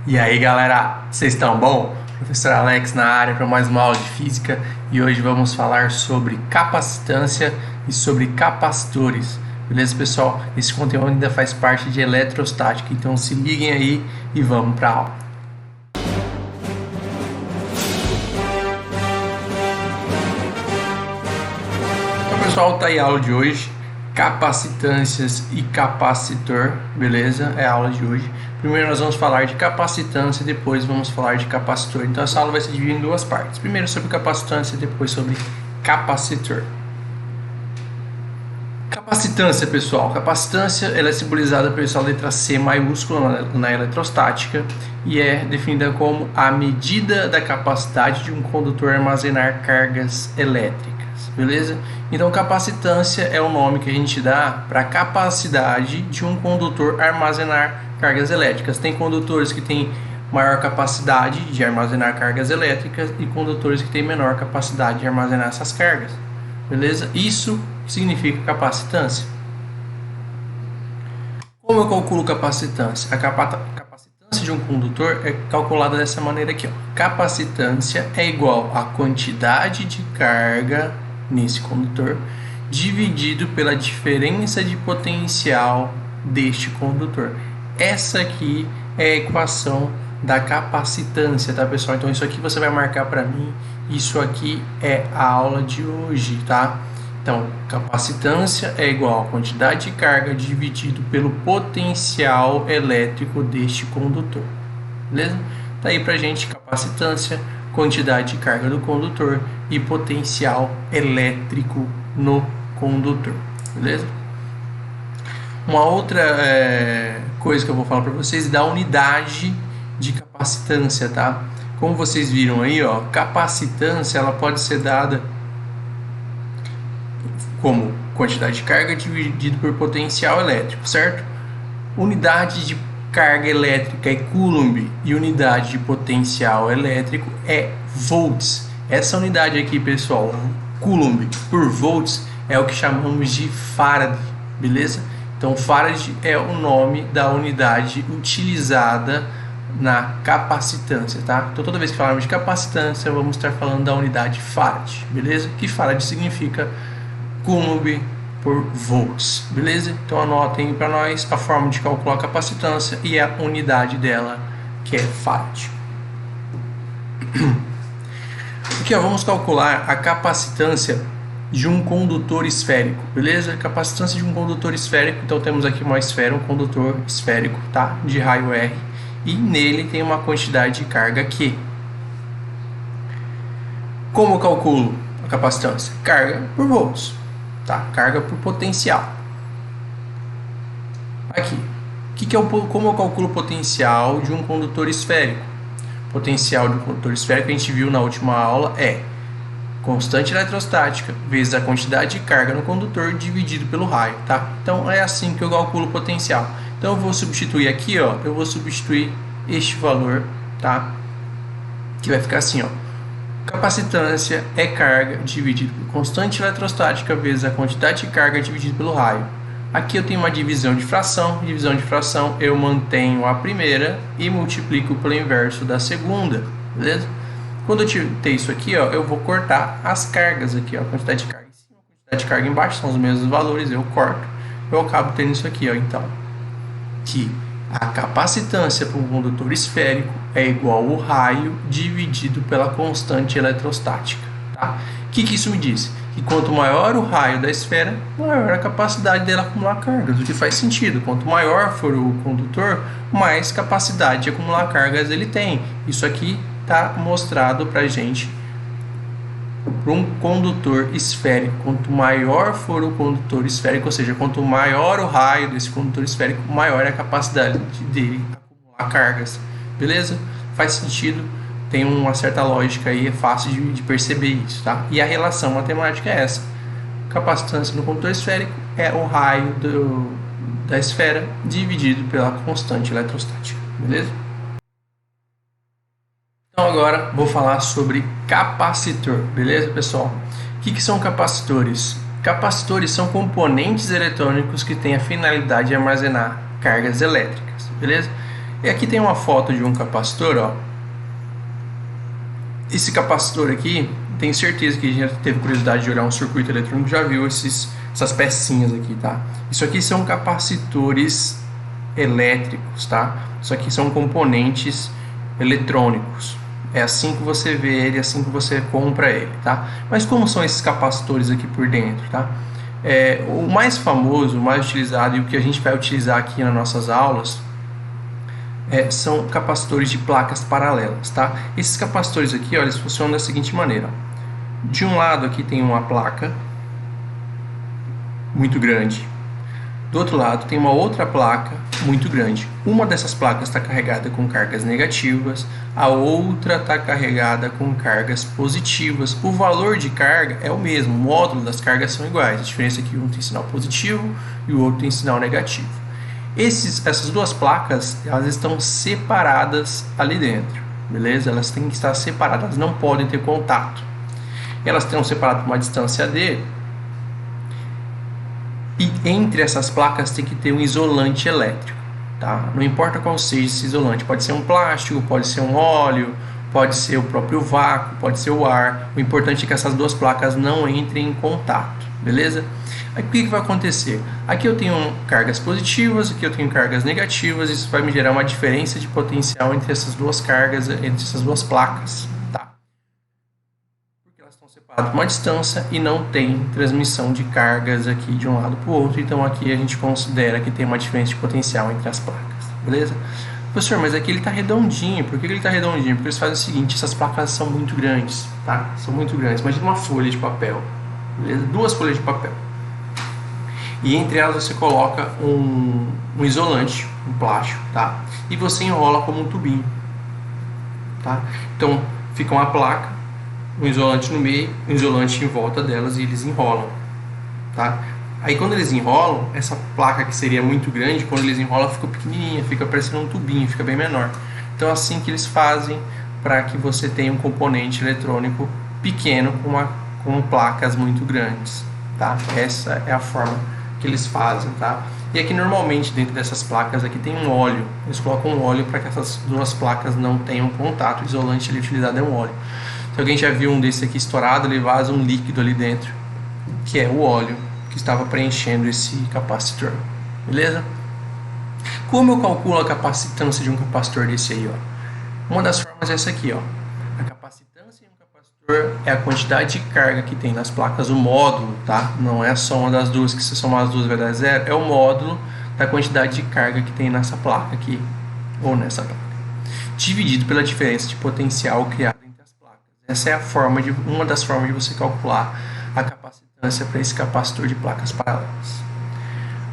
E aí galera, vocês estão bom? Professor Alex na área para mais uma aula de física e hoje vamos falar sobre capacitância e sobre capacitores. Beleza, pessoal? Esse conteúdo ainda faz parte de eletrostática, então se liguem aí e vamos para a aula. Então, pessoal, tá aí a aula de hoje. Capacitâncias e capacitor, beleza? É a aula de hoje. Primeiro nós vamos falar de capacitância, depois vamos falar de capacitor. Então essa aula vai se dividir em duas partes. Primeiro sobre capacitância, depois sobre capacitor. Capacitância, pessoal. Capacitância ela é simbolizada pela letra C maiúscula na eletrostática e é definida como a medida da capacidade de um condutor armazenar cargas elétricas. Beleza? Então, capacitância é o nome que a gente dá para a capacidade de um condutor armazenar cargas elétricas. Tem condutores que têm maior capacidade de armazenar cargas elétricas e condutores que têm menor capacidade de armazenar essas cargas. Beleza? Isso significa capacitância. Como eu calculo capacitância? A capacitância de um condutor é calculada dessa maneira aqui. Ó. Capacitância é igual à quantidade de carga nesse condutor dividido pela diferença de potencial deste condutor. Essa aqui é a equação da capacitância, tá, pessoal? Então isso aqui você vai marcar para mim. Isso aqui é a aula de hoje, tá? Então, capacitância é igual à quantidade de carga dividido pelo potencial elétrico deste condutor. Beleza? Tá aí pra gente capacitância, quantidade de carga do condutor e potencial elétrico no condutor, beleza? Uma outra coisa que eu vou falar para vocês é da unidade de capacitância, tá? Como vocês viram aí, ó, capacitância ela pode ser dada como quantidade de carga dividido por potencial elétrico, certo? Unidade de carga elétrica é Coulomb e unidade de potencial elétrico é volts. Essa unidade aqui, pessoal, Coulomb por volts, é o que chamamos de Farad, beleza? Então, Farad é o nome da unidade utilizada na capacitância, tá? Então, toda vez que falarmos de capacitância, vamos estar falando da unidade Farad, beleza? Que Farad significa Coulomb por volts, beleza? Então anotem para nós a forma de calcular a capacitância e a unidade dela, que é Farad. Aqui, ó, vamos calcular a capacitância de um condutor esférico, beleza? Capacitância de um condutor esférico, então temos aqui uma esfera, um condutor esférico, tá? De raio R, e nele tem uma quantidade de carga Q. Como eu calculo a capacitância? Carga por volts. Tá? Carga por potencial. Aqui, como eu calculo o potencial de um condutor esférico? Potencial de um condutor esférico, a gente viu na última aula, é constante eletrostática vezes a quantidade de carga no condutor dividido pelo raio, tá? Então é assim que eu calculo o potencial. Então eu vou substituir aqui, ó, eu vou substituir este valor, tá? Que vai ficar assim, ó. Capacitância é carga dividido por constante eletrostática vezes a quantidade de carga dividido pelo raio. Aqui eu tenho uma divisão de fração. Divisão de fração eu mantenho a primeira e multiplico pelo inverso da segunda, beleza? Quando eu ter isso aqui, ó, eu vou cortar as cargas aqui, ó, a quantidade de carga em cima, a quantidade de carga embaixo, são os mesmos valores, eu corto. Eu acabo tendo isso aqui, ó, então, que a capacitância para um condutor esférico é igual ao raio dividido pela constante eletrostática. Tá? O que isso me diz? Que quanto maior o raio da esfera, maior a capacidade dela acumular cargas, o que faz sentido. Quanto maior for o condutor, mais capacidade de acumular cargas ele tem. Isso aqui está mostrado para a gente para um condutor esférico. Quanto maior for o condutor esférico, ou seja, quanto maior o raio desse condutor esférico, maior é a capacidade dele acumular cargas. Beleza? Faz sentido, tem uma certa lógica aí, é fácil de perceber isso, tá? E a relação matemática é essa. Capacitância no condutor esférico é o raio da esfera dividido pela constante eletrostática. Beleza? Então agora vou falar sobre capacitor, beleza, pessoal? O que são capacitores? Capacitores são componentes eletrônicos que têm a finalidade de armazenar cargas elétricas, beleza? E aqui tem uma foto de um capacitor, ó. Esse capacitor aqui, tenho certeza que a gente já teve curiosidade de olhar um circuito eletrônico, já viu essas pecinhas aqui, tá? Isso aqui são capacitores elétricos, tá? Isso aqui são componentes eletrônicos. É assim que você vê ele, é assim que você compra ele, tá? Mas como são esses capacitores aqui por dentro, tá? O mais famoso, o mais utilizado e o que a gente vai utilizar aqui nas nossas aulas são capacitores de placas paralelas, tá? Esses capacitores aqui, ó, eles funcionam da seguinte maneira. De um lado aqui tem uma placa muito grande. Do outro lado tem uma outra placa muito grande. Uma dessas placas está carregada com cargas negativas, a outra está carregada com cargas positivas. O valor de carga é o mesmo, o módulo das cargas são iguais. A diferença é que um tem sinal positivo e o outro tem sinal negativo. Essas duas placas, elas estão separadas ali dentro, beleza? Elas têm que estar separadas, elas não podem ter contato. Elas estão separadas por uma distância D. E entre essas placas tem que ter um isolante elétrico, tá? Não importa qual seja esse isolante, pode ser um plástico, pode ser um óleo, pode ser o próprio vácuo, pode ser o ar. O importante é que essas duas placas não entrem em contato, beleza? Aí o que vai acontecer? Aqui eu tenho cargas positivas, aqui eu tenho cargas negativas, isso vai me gerar uma diferença de potencial entre essas duas cargas, entre essas duas placas, tá? Porque elas estão separadas por uma distância e não tem transmissão de cargas aqui de um lado para o outro, então aqui a gente considera que tem uma diferença de potencial entre as placas, beleza? Professor, mas aqui ele está redondinho, por que ele está redondinho? Porque eles fazem o seguinte, essas placas são muito grandes, tá? São muito grandes, imagina uma folha de papel, beleza? Duas folhas de papel. E entre elas você coloca um isolante, um plástico, tá? E você enrola como um tubinho, tá? Então fica uma placa, um isolante no meio, um isolante em volta delas e eles enrolam, tá? Aí quando eles enrolam, essa placa que seria muito grande, quando eles enrolam fica pequenininha, fica parecendo um tubinho, fica bem menor. Então é assim que eles fazem para que você tenha um componente eletrônico pequeno com placas muito grandes, tá? Essa é a forma que eles fazem, tá? E aqui normalmente dentro dessas placas aqui tem um óleo. Eles colocam um óleo para que essas duas placas não tenham contato. O isolante ali utilizado é um óleo. Se alguém já viu um desse aqui estourado, ele vaza um líquido ali dentro, que é o óleo que estava preenchendo esse capacitor. Beleza? Como eu calculo a capacitância de um capacitor desse aí, ó? Uma das formas é essa aqui, ó. A capacitância em um capacitor é a quantidade de carga que tem nas placas, o módulo, tá? Não é a soma das duas, que se somar as duas vai dar zero, é o módulo da quantidade de carga que tem nessa placa aqui, ou nessa placa, dividido pela diferença de potencial criada entre as placas. Essa é uma das formas de você calcular a capacitância para esse capacitor de placas paralelas.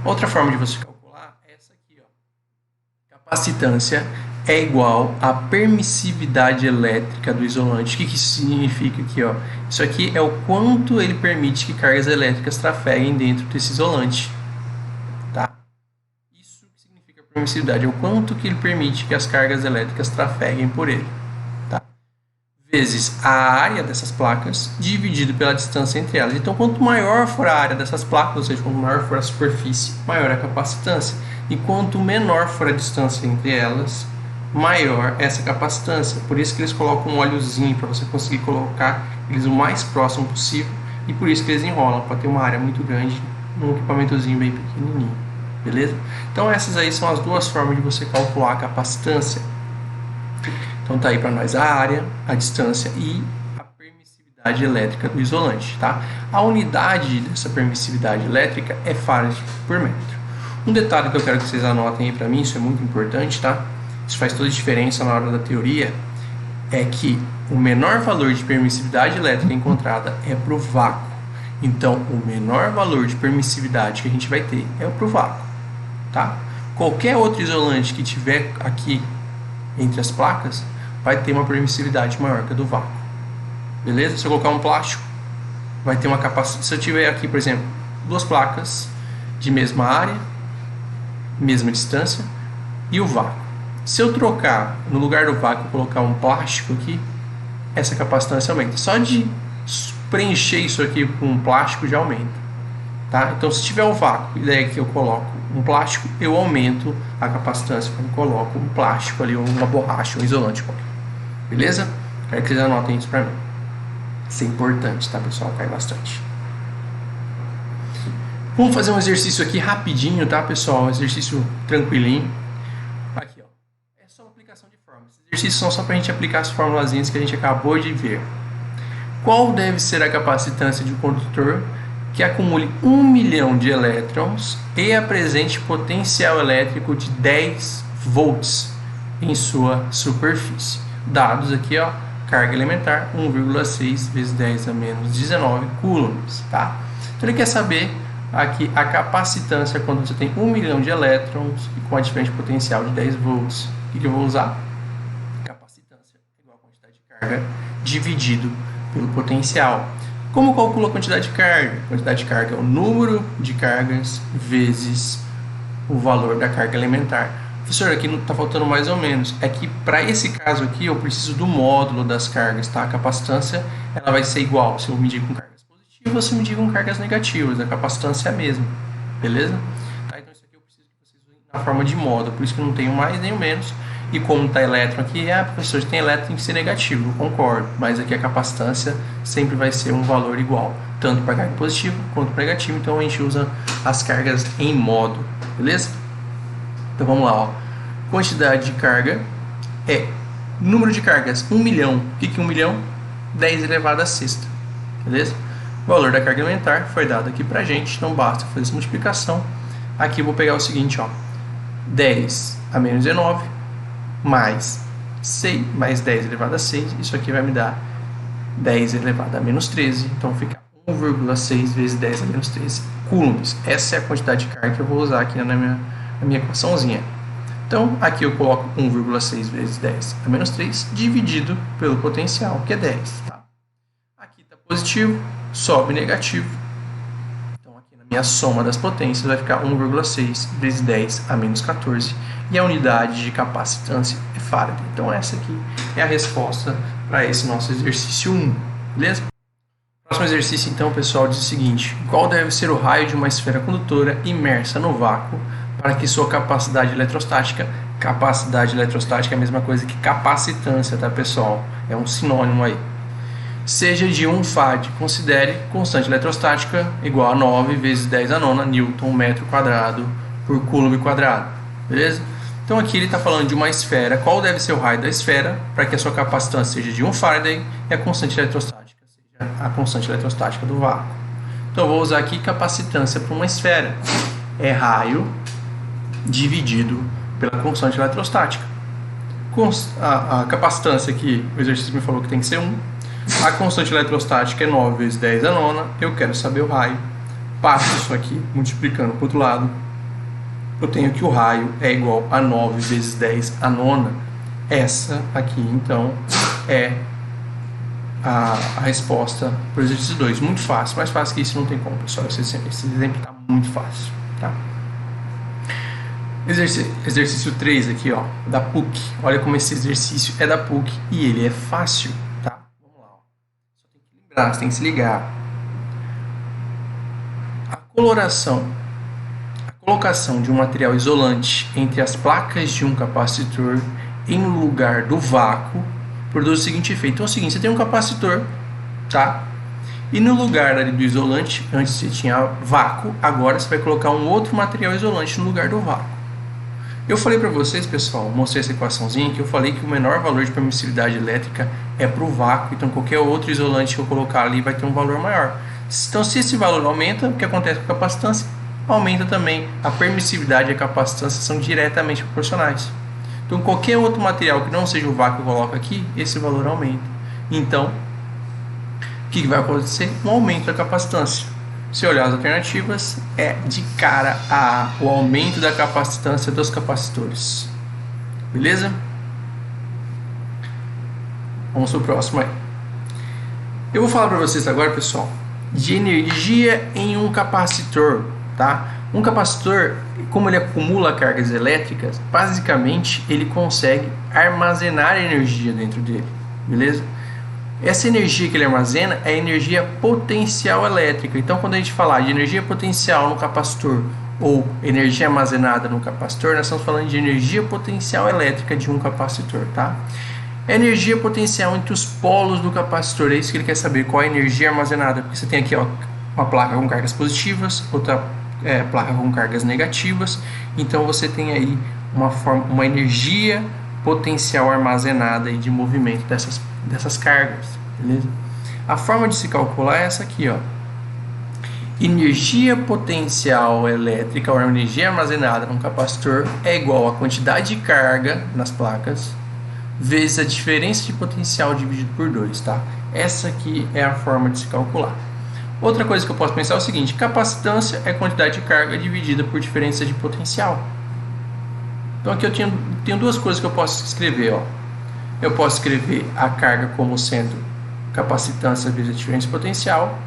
Outra forma de você calcular é essa aqui, ó. Capacitância é igual à permissividade elétrica do isolante. O que isso significa aqui, ó? Isso aqui é o quanto ele permite que cargas elétricas trafeguem dentro desse isolante, tá? Isso que significa permissividade, é o quanto que ele permite que as cargas elétricas trafeguem por ele, tá? Vezes a área dessas placas dividido pela distância entre elas. Então, quanto maior for a área dessas placas, ou seja, quanto maior for a superfície, maior a capacitância. E quanto menor for a distância entre elas, maior essa capacitância. Por isso que eles colocam um óleozinho para você conseguir colocar eles o mais próximo possível, e por isso que eles enrolam, para ter uma área muito grande num equipamentozinho bem pequenininho, beleza? Então essas aí são as duas formas de você calcular a capacitância. Então tá aí para nós a área, a distância e a permissividade elétrica do isolante, tá? A unidade dessa permissividade elétrica é farad por metro. Um detalhe que eu quero que vocês anotem aí para mim, isso é muito importante, tá? Isso faz toda a diferença na hora da teoria, é que o menor valor de permissividade elétrica encontrada é para o vácuo. Então, o menor valor de permissividade que a gente vai ter é para o vácuo, tá? Qualquer outro isolante que tiver aqui entre as placas vai ter uma permissividade maior que a do vácuo, beleza? Se eu colocar um plástico, vai ter uma capacidade. Se eu tiver aqui, por exemplo, duas placas de mesma área, mesma distância e o vácuo. Se eu trocar, no lugar do vácuo, colocar um plástico aqui, essa capacitância aumenta. Só de preencher isso aqui com um plástico já aumenta, tá? Então, se tiver o vácuo e daí que eu coloco um plástico, eu aumento a capacitância quando coloco um plástico ali, ou uma borracha, um isolante qualquer. Beleza? Quero que vocês anotem isso para mim. Isso é importante, tá, pessoal? Cai bastante. Vamos fazer um exercício aqui rapidinho, tá, pessoal? Um exercício tranquilinho. Aqui, ó. É só uma aplicação de fórmulas. Esses exercícios são só para a gente aplicar as formulazinhas que a gente acabou de ver. Qual deve ser a capacitância de um condutor que acumule 1 milhão de elétrons e apresente potencial elétrico de 10 volts em sua superfície? Dados aqui, ó, carga elementar 1,6 vezes 10 a menos 19 coulombs, tá? Então ele quer saber aqui a capacitância quando você tem 1 milhão de elétrons e com a diferente potencial de 10 volts. O que eu vou usar? Capacitância igual a quantidade de carga dividido pelo potencial. Como calcula a quantidade de carga? A quantidade de carga é o número de cargas vezes o valor da carga elementar. Professor, aqui não está faltando mais ou menos. É que para esse caso aqui eu preciso do módulo das cargas, tá? A capacitância ela vai ser igual se eu medir com cargas positivas ou se eu medir com cargas negativas. A capacitância é a mesma, beleza? Tá? Então isso aqui eu preciso que vocês usem na forma de módulo, por isso que eu não tenho mais nem o menos. E como está elétron aqui, professor, se tem elétron tem que ser negativo, eu concordo. Mas aqui a capacitância sempre vai ser um valor igual, tanto para carga positiva quanto para negativa. Então a gente usa as cargas em módulo, beleza? Então vamos lá, ó. Quantidade de carga é número de cargas 1 milhão. O que é 1 milhão? 10 elevado a sexta, beleza? O valor da carga elementar foi dado aqui pra gente, então basta fazer essa multiplicação. Aqui eu vou pegar o seguinte, ó. 10 a menos 19 mais 6, mais 10 elevado a 6, isso aqui vai me dar 10 elevado a menos 13, então fica 1,6 vezes 10 a menos 13 coulombs. Essa é a quantidade de carga que eu vou usar aqui na minha equaçãozinha. Então, aqui eu coloco 1,6 vezes 10 a menos 3 dividido pelo potencial, que é 10. Tá? Aqui está positivo, sobe negativo. Então, aqui na minha soma das potências vai ficar 1,6 vezes 10 a menos 14. E a unidade de capacitância é Faraday. Então, essa aqui é a resposta para esse nosso exercício 1. Beleza? O próximo exercício, então, pessoal, diz o seguinte. Qual deve ser o raio de uma esfera condutora imersa no vácuo para que sua capacidade eletrostática é a mesma coisa que capacitância, tá, pessoal? É um sinônimo aí. Seja de 1 Fad. Considere constante eletrostática igual a 9 vezes 10 a nona Newton metro quadrado por coulomb quadrado. Beleza? Então aqui ele está falando de uma esfera. Qual deve ser o raio da esfera para que a sua capacitância seja de 1 Faraday e a constante eletrostática seja a constante eletrostática do vácuo. Então eu vou usar aqui capacitância para uma esfera. É raio dividido pela constante eletrostática. A capacitância aqui, o exercício me falou que tem que ser 1. A constante eletrostática é 9 vezes 10 a nona. Eu quero saber o raio. Passo isso aqui multiplicando para o outro lado. Eu tenho que o raio é igual a 9 vezes 10 a nona. Essa aqui, então, é a resposta para o exercício 2. Muito fácil. Mais fácil que isso não tem como, pessoal. Esse exemplo está muito fácil. Tá? Exercício 3 aqui, ó, da PUC. Olha como esse exercício é da PUC e ele é fácil, tá? Vamos lá, ó. Só tem que lembrar, você tem que se ligar. A colocação de um material isolante entre as placas de um capacitor em lugar do vácuo produz o seguinte efeito. Então é o seguinte, você tem um capacitor, tá? E no lugar ali do isolante, antes você tinha vácuo, agora você vai colocar um outro material isolante no lugar do vácuo. Eu falei para vocês, pessoal, mostrei essa equaçãozinha que eu falei que o menor valor de permissividade elétrica é para o vácuo, então qualquer outro isolante que eu colocar ali vai ter um valor maior. Então se esse valor aumenta, o que acontece com a capacitância? Aumenta também. A permissividade e a capacitância são diretamente proporcionais. Então qualquer outro material que não seja o vácuo que eu coloco aqui, esse valor aumenta. Então, o que vai acontecer? Um aumento da capacitância. Se olhar as alternativas, é de cara o aumento da capacitância dos capacitores. Beleza? Vamos para o próximo aí. Eu vou falar para vocês agora, pessoal, de energia em um capacitor, tá? Um capacitor, como ele acumula cargas elétricas, basicamente ele consegue armazenar energia dentro dele, beleza? Essa energia que ele armazena é energia potencial elétrica. Então, quando a gente falar de energia potencial no capacitor ou energia armazenada no capacitor, nós estamos falando de energia potencial elétrica de um capacitor, tá? Energia potencial entre os polos do capacitor, é isso que ele quer saber, qual é a energia armazenada, porque você tem aqui, ó, uma placa com cargas positivas, outra placa com cargas negativas, então você tem aí uma energia potencial armazenada aí de movimento dessas cargas, beleza? A forma de se calcular é essa aqui, ó. Energia potencial elétrica ou energia armazenada num capacitor é igual à quantidade de carga nas placas vezes a diferença de potencial dividido por 2, tá? Essa aqui é a forma de se calcular. Outra coisa que eu posso pensar é o seguinte: capacitância é quantidade de carga dividida por diferença de potencial. Então aqui eu tenho duas coisas que eu posso escrever, ó. Eu posso escrever a carga como sendo capacitância vezes a diferença de potencial,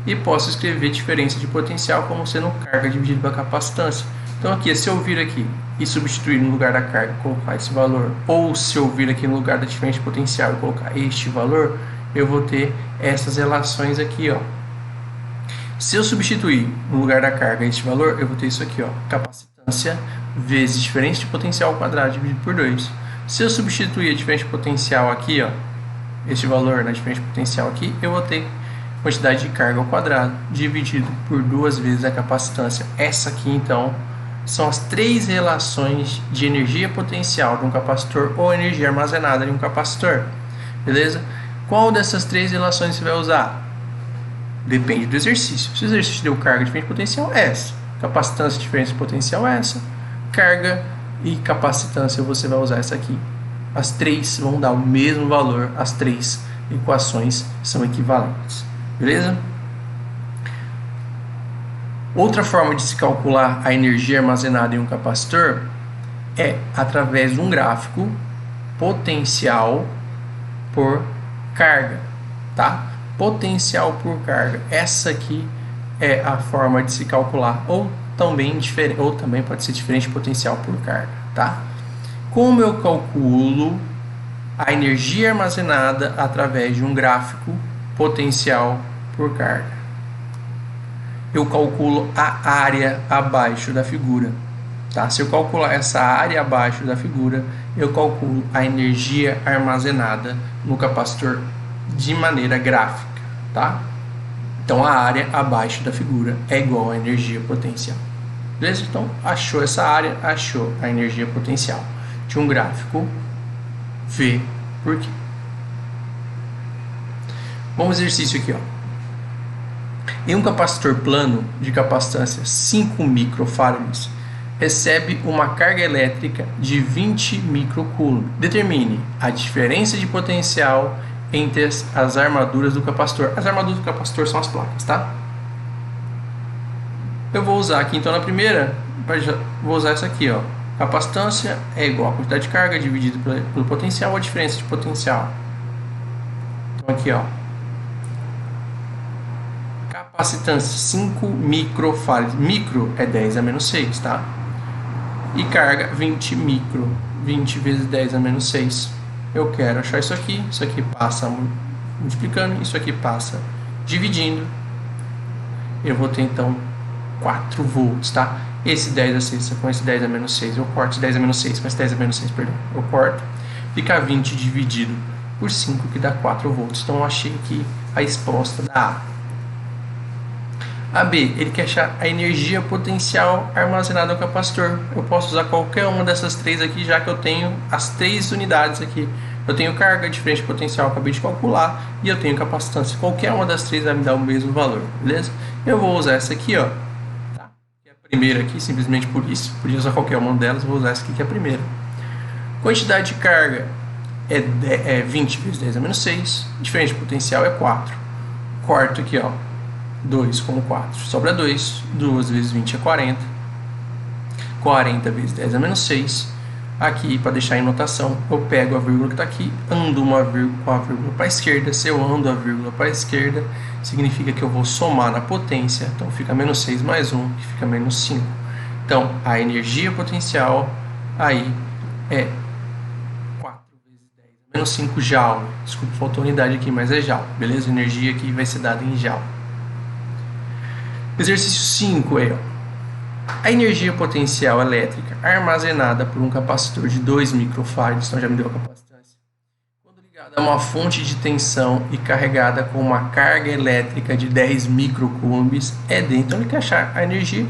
e posso escrever diferença de potencial como sendo carga dividida pela capacitância. Então aqui, se eu vir aqui e substituir no lugar da carga, colocar esse valor, ou se eu vir aqui no lugar da diferença de potencial e colocar este valor, eu vou ter essas relações aqui, ó. Se eu substituir no lugar da carga este valor, eu vou ter isso aqui, ó, capacitância vezes diferença de potencial ao quadrado dividido por 2. Se eu substituir a diferença de potencial aqui, ó, este valor na diferença de potencial aqui, eu vou ter quantidade de carga ao quadrado dividido por 2 vezes a capacitância. Essa aqui, então, são as três relações de energia potencial de um capacitor ou energia armazenada em um capacitor, beleza? Qual dessas três relações você vai usar? Depende do exercício. Se o exercício deu carga, diferença de potencial, é essa. Capacitância, diferença de potencial, é essa. Carga e capacitância, você vai usar essa aqui. As três vão dar o mesmo valor, as três equações são equivalentes, beleza? Outra forma de se calcular a energia armazenada em um capacitor é através de um gráfico potencial por carga, tá? Potencial por carga. Essa aqui é a forma de se calcular, ou também pode ser diferente potencial por carga, tá? Como eu calculo a energia armazenada através de um gráfico potencial por carga? Eu calculo a área abaixo da figura, tá? Se eu calcular essa área abaixo da figura, eu calculo a energia armazenada no capacitor de maneira gráfica, tá? Então a área abaixo da figura é igual à energia potencial, beleza? Então achou essa área, achou a energia potencial de um gráfico V por Q. Vamos ao exercício aqui, ó. Em um capacitor plano de capacitância 5 microfarads, recebe uma carga elétrica de 20 microcoulomb. Determine a diferença de potencial entre as armaduras do capacitor. As armaduras do capacitor são as placas, tá? Eu vou usar aqui, então, na primeira, vou usar essa aqui, ó. Capacitância é igual a quantidade de carga dividida pelo potencial, ou a diferença de potencial. Então, aqui, ó. Capacitância 5 microfarads. Micro é 10 a menos 6, tá? E carga 20 micro. 20 vezes 10 a menos 6. Eu quero achar isso aqui passa multiplicando, isso aqui passa dividindo. Eu vou ter então 4 volts, tá? Esse 10 a 6 com esse 10 a menos 6, eu corto esse 10 a menos 6 com esse 10 a menos 6, perdão. Eu corto, fica 20 dividido por 5, que dá 4 volts. Então eu achei aqui a resposta da A. A B, ele quer achar a energia potencial armazenada no capacitor. Eu posso usar qualquer uma dessas três aqui, já que eu tenho as três unidades aqui. Eu tenho carga, diferença de potencial, acabei de calcular, e eu tenho capacitância. Qualquer uma das três vai me dar o mesmo valor, beleza? Eu vou usar essa aqui, ó. Tá? Que é a primeira aqui, simplesmente por isso. Podia usar qualquer uma delas, vou usar essa aqui que é a primeira. Quantidade de carga é 20 vezes 10 a menos 6. Diferença de potencial é 4. Corto aqui, ó. 2 como 4, sobra 2, 2 vezes 20 é 40, 40 vezes 10 é menos 6, aqui para deixar em notação, eu pego a vírgula que está aqui, ando com a vírgula para a esquerda, se eu ando a vírgula para a esquerda, significa que eu vou somar na potência, então fica menos 6 mais 1, que fica menos 5, então a energia potencial aí é 4 vezes 10 menos 5 joule. Desculpa, faltou unidade aqui, mas é joule, beleza? Energia aqui vai ser dada em joule. Exercício 5 aí, ó. A energia potencial elétrica armazenada por um capacitor de 2 microfarads, então já me deu a capacitância, quando ligada a uma fonte de tensão e carregada com uma carga elétrica de 10 microcoulombs, é dentro. Então ele quer achar a energia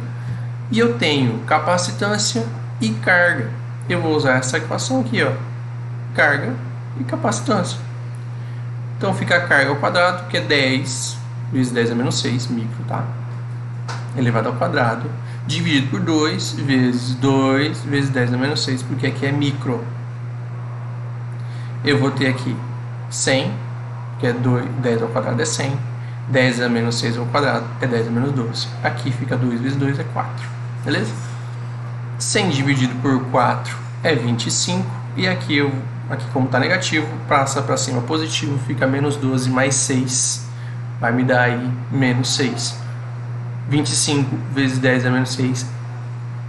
e eu tenho capacitância e carga. Eu vou usar essa equação aqui, ó, carga e capacitância. Então fica a carga ao quadrado, que é 10 vezes 10 a menos 6 micro, tá? Elevado ao quadrado, dividido por 2 vezes 10 a menos 6, porque aqui é micro. Eu vou ter aqui 100, que é 10 ao quadrado é 100, 10 a menos 6 ao quadrado é 10 a menos 12. Aqui fica 2 vezes 2 é 4, beleza? 100 dividido por 4 é 25, e aqui, aqui como está negativo, passa para cima positivo, fica menos 12 mais 6, vai me dar aí menos 6. 25 vezes 10 a menos 6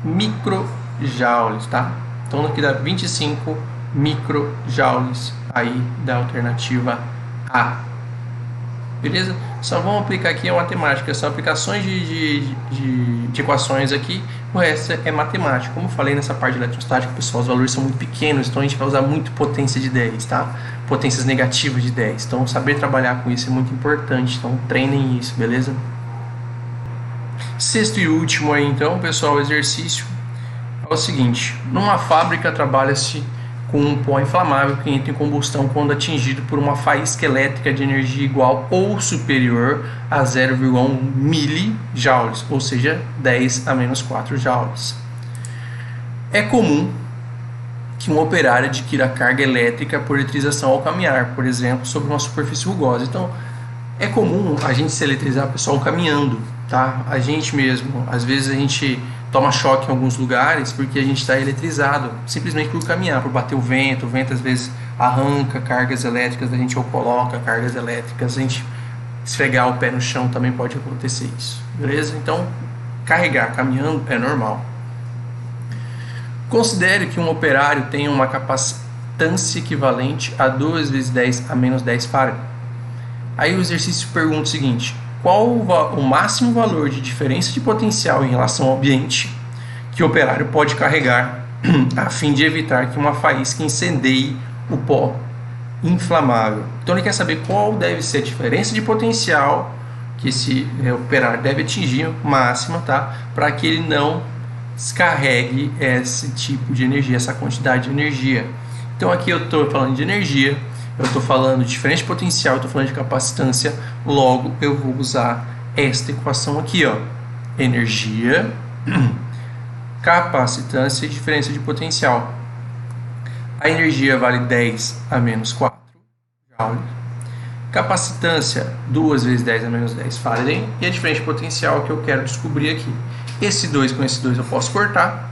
microjoules, tá? Então aqui dá 25 microjoules aí da alternativa A. Beleza? Só vamos aplicar aqui a matemática, são aplicações de equações aqui, o resto é matemática. Como eu falei nessa parte de eletrostática, pessoal, os valores são muito pequenos, então a gente vai usar muito potência de 10, tá? Potências negativas de 10. Então saber trabalhar com isso é muito importante, então treinem isso, beleza? Sexto e último aí, então, pessoal, o exercício é o seguinte: numa fábrica trabalha-se com um pó inflamável que entra em combustão quando atingido por uma faísca elétrica de energia igual ou superior a 0,1 milijoules, ou seja, 10 a menos 4 joules. É comum que um operário adquira carga elétrica por eletrização ao caminhar, por exemplo, sobre uma superfície rugosa. Então, é comum a gente se eletrizar, pessoal, caminhando, tá? A gente mesmo, às vezes a gente toma choque em alguns lugares porque a gente está eletrizado, simplesmente por caminhar, por bater o vento às vezes arranca cargas elétricas da gente ou coloca cargas elétricas, a gente esfregar o pé no chão também pode acontecer isso, beleza? Então, carregar caminhando é normal. Considere que um operário tem uma capacitância equivalente a 2 vezes 10 a menos 10 farad. Aí o exercício pergunta o seguinte: qual o máximo valor de diferença de potencial em relação ao ambiente que o operário pode carregar a fim de evitar que uma faísca incendeie o pó inflamável? Então ele quer saber qual deve ser a diferença de potencial que esse operário deve atingir máxima, tá? Para que ele não descarregue esse tipo de energia, essa quantidade de energia. Então aqui eu estou falando de energia, eu estou falando de diferença de potencial, eu estou falando de capacitância, logo eu vou usar esta equação aqui, ó. Energia, capacitância e diferença de potencial. A energia vale 10 a menos 4 joules. Capacitância, 2 vezes 10 a menos 10 Faraday. E a diferença de potencial que eu quero descobrir aqui. Esse 2 com esse 2 eu posso cortar.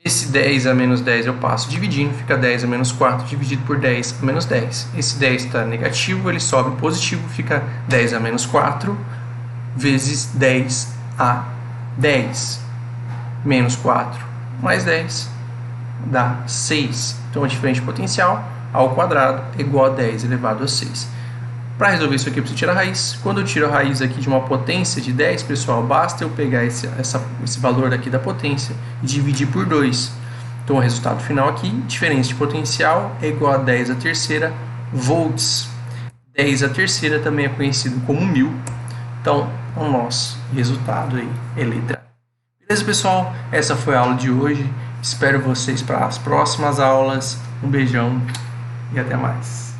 Esse 10 a menos 10 eu passo dividindo, fica 10 a menos 4 dividido por 10 a menos 10. Esse 10 está negativo, ele sobe positivo, fica 10 a menos 4 vezes 10 a 10. Menos 4 mais 10 dá 6. Então a diferença de potencial ao quadrado é igual a 10 elevado a 6. Para resolver isso aqui eu preciso tirar a raiz. Quando eu tiro a raiz aqui de uma potência de 10, pessoal, basta eu pegar esse valor aqui da potência e dividir por 2. Então o resultado final aqui, diferença de potencial é igual a 10 à terceira volts. 10 à terceira também é conhecido como 1000. Então o nosso resultado aí é letra. Beleza, pessoal? Essa foi a aula de hoje. Espero vocês para as próximas aulas. Um beijão e até mais.